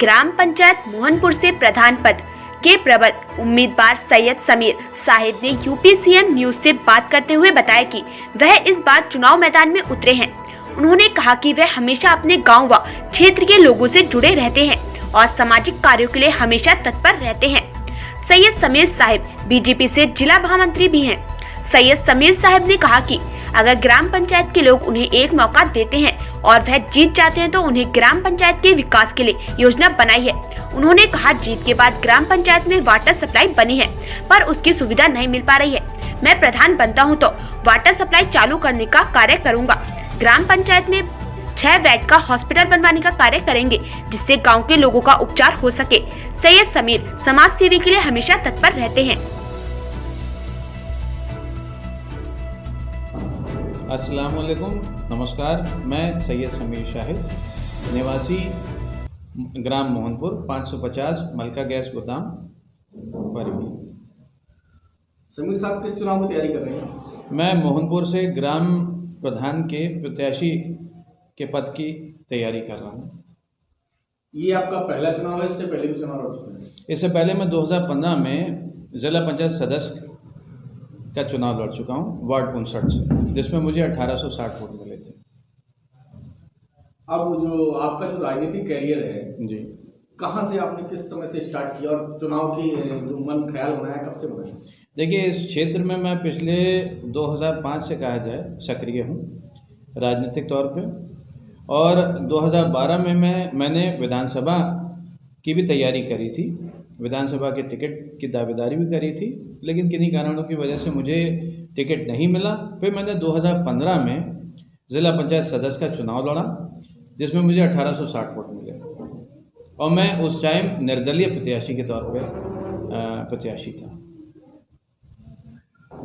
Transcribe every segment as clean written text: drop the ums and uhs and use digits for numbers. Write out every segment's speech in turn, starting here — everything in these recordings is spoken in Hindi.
ग्राम पंचायत मोहनपुर से प्रधान पद के प्रबल उम्मीदवार सैयद समीर साहिब ने यूपी सीएम न्यूज से बात करते हुए बताया कि वह इस बार चुनाव मैदान में उतरे हैं। उन्होंने कहा कि वह हमेशा अपने गांव व क्षेत्र के लोगों से जुड़े रहते हैं और सामाजिक कार्यों के लिए हमेशा तत्पर रहते हैं। सैयद समीर साहिब बीजेपी से जिला महामंत्री भी हैं। सैयद समीर साहिब ने कहा कि अगर ग्राम पंचायत के लोग उन्हें एक मौका देते हैं और वह जीत जाते हैं तो उन्हें ग्राम पंचायत के विकास के लिए योजना बनाई है। उन्होंने कहा, जीत के बाद ग्राम पंचायत में वाटर सप्लाई बनी है पर उसकी सुविधा नहीं मिल पा रही है। मैं प्रधान बनता हूं तो वाटर सप्लाई चालू करने का कार्य करूंगा। ग्राम पंचायत में 6 बेड का हॉस्पिटल बनवाने का कार्य करेंगे जिससे गाँव के लोगों का उपचार हो सके। सैयद समीर समाज सेवी के लिए हमेशा तत्पर रहते हैं। अस्सलाम वालेकुम, नमस्कार। मैं सैयद समीर साहिब, निवासी ग्राम मोहनपुर 550 मलका गैस गोदाम बरवी। समीर साहब किस चुनाव की तैयारी कर रहे हैं? मैं मोहनपुर से ग्राम प्रधान के प्रत्याशी के पद की तैयारी कर रहा हूँ। ये आपका पहला चुनाव है? इससे पहले भी चुनाव लड़ चुके हैं? इससे पहले मैं 2015 में जिला पंचायत सदस्य का चुनाव लड़ चुका हूँ वार्ड 59 से, जिसमें मुझे 1860 वोट मिले थे। अब जो आपका जो राजनीतिक कैरियर है जी, कहाँ से आपने किस समय से स्टार्ट किया और चुनाव की जो मन ख्याल बनाया कब से बनाया? देखिए, इस क्षेत्र में मैं पिछले 2005 से कहा जाए सक्रिय हूँ राजनीतिक तौर पे, और 2012 में मैंने विधानसभा की भी तैयारी करी थी। विधानसभा के टिकट की दावेदारी भी करी थी, लेकिन किन्हीं कारणों की वजह से मुझे टिकट नहीं मिला। फिर मैंने 2015 में ज़िला पंचायत सदस्य का चुनाव लड़ा जिसमें मुझे 1860 वोट मिले और मैं उस टाइम निर्दलीय प्रत्याशी के तौर पर प्रत्याशी था।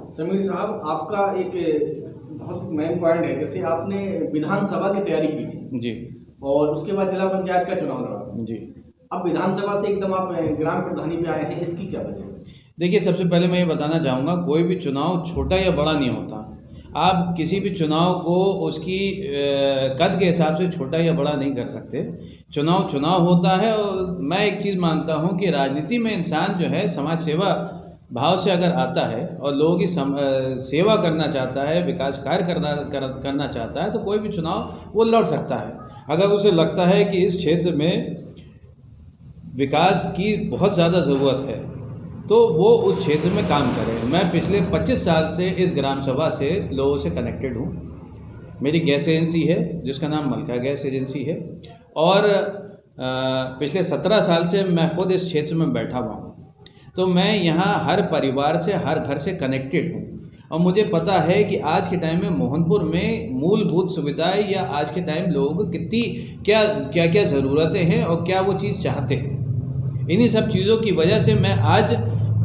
समीर साहब, आपका एक बहुत मेन पॉइंट है, जैसे आपने विधानसभा की तैयारी की थी जी, और उसके बाद जिला पंचायत का चुनाव लड़ा जी। अब विधानसभा से एकदम आप ग्राम प्रधानी पे आए हैं, इसकी क्या वजह है? देखिए, सबसे पहले मैं ये बताना चाहूँगा, कोई भी चुनाव छोटा या बड़ा नहीं होता। आप किसी भी चुनाव को उसकी कद के हिसाब से छोटा या बड़ा नहीं कर सकते। चुनाव चुनाव होता है। और मैं एक चीज़ मानता हूँ कि राजनीति में इंसान जो है समाज सेवा भाव से अगर आता है और लोगों की सेवा करना चाहता है, विकास कार्य करना चाहता है, तो कोई भी चुनाव वो लड़ सकता है। अगर उसे लगता है कि इस क्षेत्र में विकास की बहुत ज़्यादा ज़रूरत है तो वो उस क्षेत्र में काम करे। मैं पिछले 25 साल से इस ग्राम सभा से लोगों से कनेक्टेड हूँ। मेरी गैस एजेंसी है जिसका नाम मलका गैस एजेंसी है, और पिछले 17 साल से मैं खुद इस क्षेत्र में बैठा हुआ हूँ। तो मैं यहाँ हर परिवार से, हर घर से कनेक्टेड हूँ और मुझे पता है कि आज के टाइम में मोहनपुर में मूलभूत सुविधाएं या आज के टाइम लोगों को कितनी क्या ज़रूरतें हैं और क्या वो चीज़ चाहते हैं। इन्हीं सब चीज़ों की वजह से मैं आज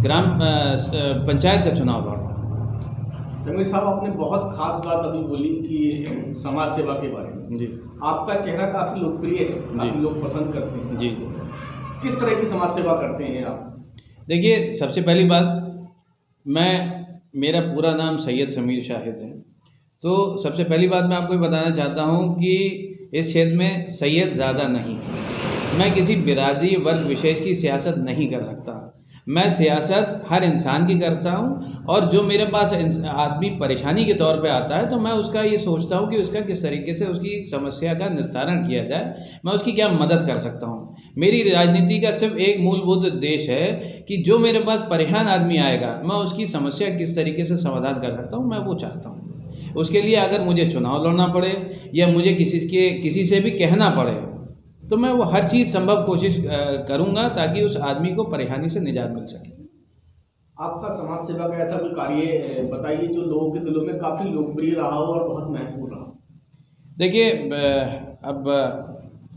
ग्राम पंचायत का चुनाव लड़ रहा हूँ। समीर साहब, आपने बहुत खास बात अभी बोली कि समाज सेवा के बारे में। जी, आपका चेहरा काफ़ी लोकप्रिय है, काफ़ी लोग पसंद करते हैं जी। किस तरह की समाज सेवा करते हैं आप? देखिए, सबसे पहली बात, मेरा पूरा नाम सैयद समीर साहिब है। तो सबसे पहली बात मैं आपको बताना चाहता हूँ कि इस क्षेत्र में सैयद ज़्यादा नहीं है। मैं किसी बिरादरी वर्ग विशेष की सियासत नहीं कर सकता। मैं सियासत हर इंसान की करता हूँ, और जो मेरे पास आदमी परेशानी के तौर पे आता है तो मैं उसका ये सोचता हूँ कि उसका किस तरीके से उसकी समस्या का निस्तारण किया जाए, मैं उसकी क्या मदद कर सकता हूँ। मेरी राजनीति का सिर्फ एक मूलभूत उद्देश्य है कि जो मेरे पास परेशान आदमी आएगा मैं उसकी समस्या किस तरीके से समाधान कर सकता हूँ, मैं वो चाहता हूँ। उसके लिए अगर मुझे चुनाव लड़ना पड़े या मुझे किसी से भी कहना पड़े तो मैं वो हर चीज़ संभव कोशिश करूँगा ताकि उस आदमी को परेशानी से निजात मिल सके। आपका समाज सेवा का ऐसा कोई कार्य बताइए जो लोगों के दिलों में काफ़ी लोकप्रिय रहा हो और बहुत महत्वपूर्ण रहा। देखिए, अब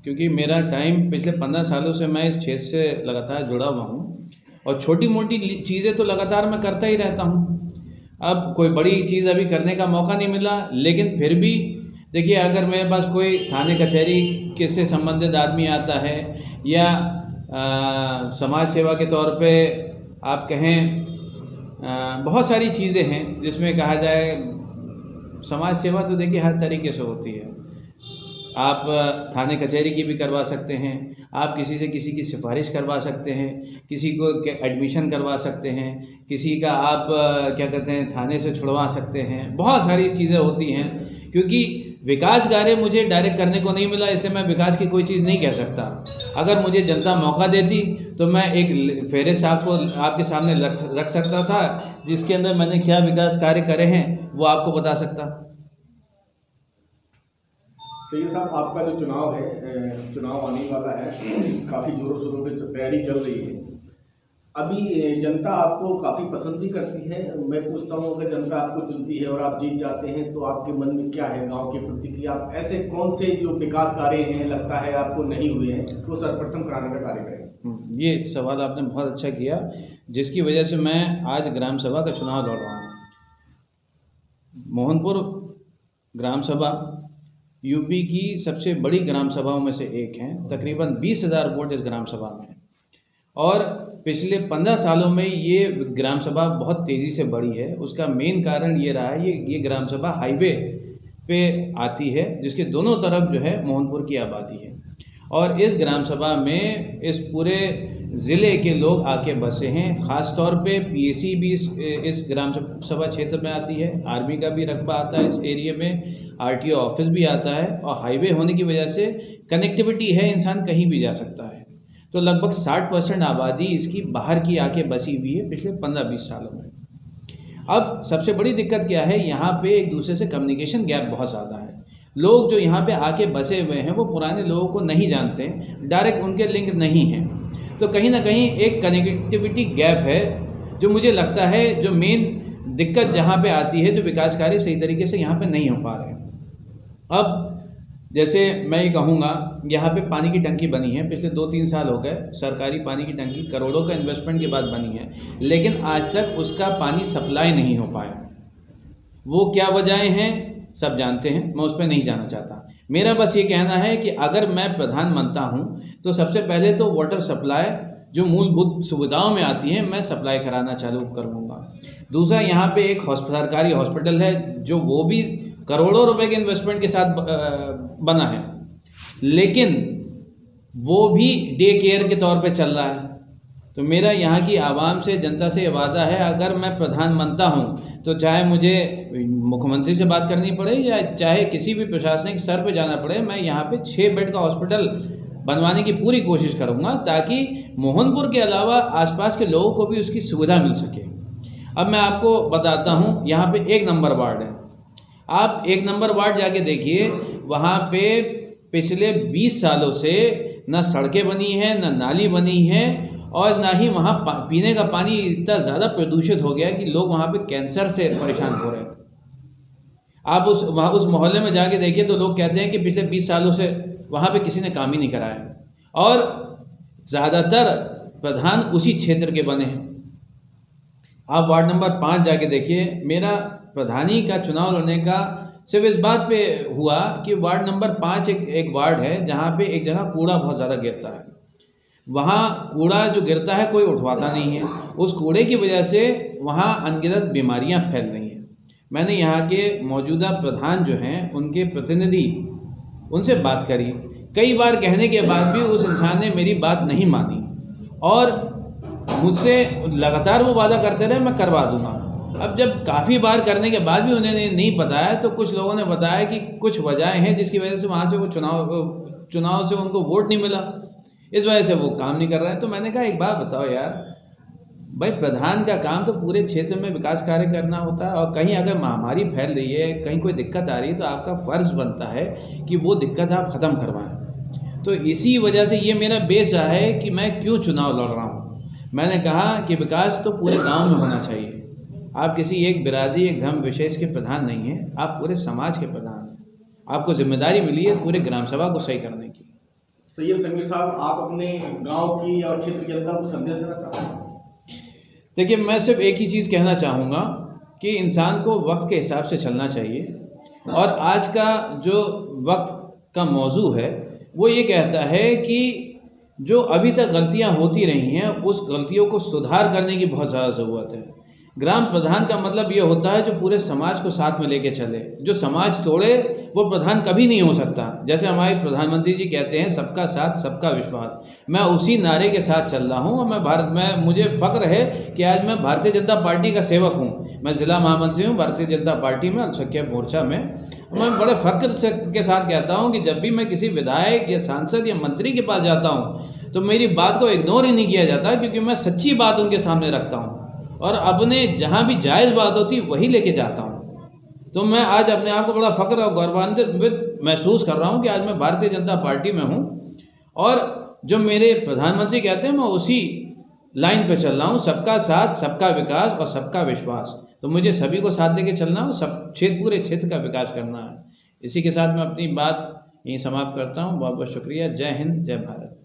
क्योंकि मेरा टाइम पिछले 15 सालों से मैं इस क्षेत्र से लगातार जुड़ा हुआ हूँ और छोटी मोटी चीज़ें तो लगातार मैं करता ही रहता हूँ। अब कोई बड़ी चीज़ अभी करने का मौका नहीं मिला, लेकिन फिर भी देखिए, अगर मेरे पास कोई थाने कचहरी से संबंधित आदमी आता है या समाज सेवा के तौर पे आप कहें बहुत सारी चीज़ें हैं जिसमें कहा जाए समाज सेवा, तो देखिए हर तरीके से होती है। आप थाने कचहरी की भी करवा सकते हैं, आप किसी से किसी की सिफारिश करवा सकते हैं, किसी को एडमिशन करवा सकते हैं, किसी का आप क्या कहते हैं थाने से छुड़वा सकते हैं। बहुत सारी चीज़ें होती हैं, क्योंकि विकास कार्य मुझे डायरेक्ट करने को नहीं मिला, इसलिए मैं विकास की कोई चीज़ नहीं कह सकता। अगर मुझे जनता मौका देती तो मैं एक फहरिस्त आपको आपके सामने रख सकता था, जिसके अंदर मैंने क्या विकास कार्य करे हैं वो आपको बता सकता। सैयद साहब, आपका जो चुनाव है, चुनाव आने वाला है, काफ़ी जोरों शोरों पे तैयारी चल रही है। अभी जनता आपको काफ़ी पसंद भी करती है। मैं पूछता हूँ, अगर जनता आपको चुनती है और आप जीत जाते हैं तो आपके मन में क्या है गांव के प्रति कि आप ऐसे कौन से जो विकास कार्य हैं लगता है आपको नहीं हुए हैं तो सर्वप्रथम कराने का कार्य करें? ये सवाल आपने बहुत अच्छा किया, जिसकी वजह से मैं आज ग्राम सभा का चुनाव लड़ रहा हूँ। मोहनपुर ग्राम सभा यूपी की सबसे बड़ी ग्राम सभाओं में से एक है। तकरीबन 20,000 वोट इस ग्राम सभा में है और पिछले 15 सालों में ये ग्राम सभा बहुत तेज़ी से बढ़ी है। उसका मेन कारण ये रहा है, ये ग्राम सभा हाईवे पे आती है, जिसके दोनों तरफ जो है मोहनपुर की आबादी है। और इस ग्राम सभा में इस पूरे ज़िले के लोग आके बसे हैं। ख़ास तौर पे पीएसी भी इस ग्राम सभा क्षेत्र में आती है, आर्मी का भी रकबा आता है इस एरिया में, आरटीओ ऑफिस भी आता है, और हाईवे होने की वजह से कनेक्टिविटी है, इंसान कहीं भी जा सकता है। तो लगभग 60% आबादी इसकी बाहर की आके बसी हुई है पिछले 15-20 सालों में। अब सबसे बड़ी दिक्कत क्या है, यहाँ पे एक दूसरे से कम्युनिकेशन गैप बहुत ज़्यादा है। लोग जो यहाँ पे आके बसे हुए हैं वो पुराने लोगों को नहीं जानते हैं, डायरेक्ट उनके लिंक नहीं हैं। तो कहीं ना कहीं एक कनेक्टिविटी गैप है, जो मुझे लगता है जो मेन दिक्कत जहाँ पे आती है, जो विकास कार्य सही तरीके से यहाँ पे नहीं हो पा रहे हैं। अब जैसे मैं ये कहूँगा, यहाँ पे पानी की टंकी बनी है, पिछले 2-3 साल हो गए, सरकारी पानी की टंकी करोड़ों का इन्वेस्टमेंट के बाद बनी है, लेकिन आज तक उसका पानी सप्लाई नहीं हो पाया। वो क्या वजहें हैं सब जानते हैं, मैं उस पर नहीं जाना चाहता। मेरा बस ये कहना है कि अगर मैं प्रधान बनता हूँ तो सबसे पहले तो वाटर सप्लाई जो मूलभूत सुविधाओं में आती हैं मैं सप्लाई कराना चालू करूँगा। दूसरा, यहाँ पे एक सरकारी हॉस्पिटल है जो वो भी करोड़ों रुपए के इन्वेस्टमेंट के साथ बना है, लेकिन वो भी डे केयर के तौर पे चल रहा है। तो मेरा यहाँ की आवाम से, जनता से ये वादा है, अगर मैं प्रधान बनता हूँ तो चाहे मुझे मुख्यमंत्री से बात करनी पड़े या चाहे किसी भी प्रशासनिक स्तर पे जाना पड़े, मैं यहाँ पे 6 बेड का हॉस्पिटल बनवाने की पूरी कोशिश करूँगा, ताकि मोहनपुर के अलावा आसपास के लोगों को भी उसकी सुविधा मिल सके। अब मैं आपको बताता हूँ, यहाँ पे 1 नंबर वार्ड है। आप 1 नंबर वार्ड जाके देखिए, वहाँ पे पिछले 20 सालों से न सड़कें बनी हैं, न नाली बनी है, और ना ही वहाँ पीने का पानी इतना ज़्यादा प्रदूषित हो गया है कि लोग वहाँ पे कैंसर से परेशान हो रहे हैं। आप उस मोहल्ले में जाके देखिए तो लोग कहते हैं कि पिछले 20 सालों से वहाँ पे किसी ने काम ही नहीं कराया, और ज़्यादातर प्रधान उसी क्षेत्र के बने हैं। आप वार्ड नंबर 5 जाके देखिए, मेरा प्रधानी का चुनाव लड़ने का सिर्फ इस बात पे हुआ कि वार्ड नंबर 5 एक वार्ड है जहाँ पे एक जगह कूड़ा बहुत ज़्यादा गिरता है। वहाँ कूड़ा जो गिरता है कोई उठवाता नहीं है, उस कूड़े की वजह से वहाँ अनगिनत बीमारियाँ फैल रही हैं। मैंने यहाँ के मौजूदा प्रधान जो हैं उनके प्रतिनिधि, उनसे बात करी, कई बार कहने के बाद भी उस इंसान ने मेरी बात नहीं मानी और मुझसे लगातार वो वादा करते रहे मैं करवा दूँगा। अब जब काफ़ी बार करने के बाद भी उन्होंने नहीं बताया, तो कुछ लोगों ने बताया कि कुछ वजहें हैं जिसकी वजह से वहाँ से वो चुनाव से उनको वोट नहीं मिला, इस वजह से वो काम नहीं कर रहे हैं। तो मैंने कहा एक बात बताओ यार भाई, प्रधान का काम तो पूरे क्षेत्र में विकास कार्य करना होता है, और कहीं अगर महामारी फैल रही है, कहीं कोई दिक्कत आ रही है, तो आपका फ़र्ज़ बनता है कि वो दिक्कत आप ख़त्म करवाएं। तो इसी वजह से ये मेरा बेस रहा है कि मैं क्यों चुनाव लड़ रहा हूँ। मैंने कहा कि विकास तो पूरे गाँव में होना चाहिए। आप किसी एक बिरादरी, एक धर्म विशेष के प्रधान नहीं हैं, आप पूरे समाज के प्रधान हैं। आपको जिम्मेदारी मिली है पूरे ग्राम सभा को सही करने की। सैयद समीर साहब, आप अपने गांव की या क्षेत्र की जनता को संदेश देना चाहते हैं? देखिए, मैं सिर्फ एक ही चीज़ कहना चाहूँगा कि इंसान को वक्त के हिसाब से चलना चाहिए, और आज का जो वक्त का मौजू है वो ये कहता है कि जो अभी तक गलतियाँ होती रही हैं उस गलतियों को सुधार करने की बहुत ज़्यादा ज़रूरत है। ग्राम प्रधान का मतलब ये होता है जो पूरे समाज को साथ में लेके चले। जो समाज तोड़े वो प्रधान कभी नहीं हो सकता। जैसे हमारे प्रधानमंत्री जी कहते हैं सबका साथ सबका विश्वास, मैं उसी नारे के साथ चल रहा हूँ। और मुझे फक्र है कि आज मैं भारतीय जनता पार्टी का सेवक हूँ। मैं जिला महामंत्री हूँ भारतीय जनता पार्टी में, अल्पसंख्यक मोर्चा में। मैं बड़े फक्र के साथ कहता हूँ कि जब भी मैं किसी विधायक या सांसद या मंत्री के पास जाता हूँ तो मेरी बात को इग्नोर ही नहीं किया जाता, क्योंकि मैं सच्ची बात उनके सामने रखता हूँ और अपने जहाँ भी जायज़ बात होती वही लेके जाता हूँ। तो मैं आज अपने आप को बड़ा फक्र और गौरवान्वित महसूस कर रहा हूँ कि आज मैं भारतीय जनता पार्टी में हूँ और जो मेरे प्रधानमंत्री कहते हैं मैं उसी लाइन पे चल रहा हूँ, सबका साथ सबका विकास और सबका विश्वास। तो मुझे सभी को साथ लेके चलना है, सब पूरे क्षेत्र का विकास करना है। इसी के साथ मैं अपनी बात यहीं समाप्त करता हूँ। बहुत बहुत शुक्रिया। जय हिंद, जय भारत।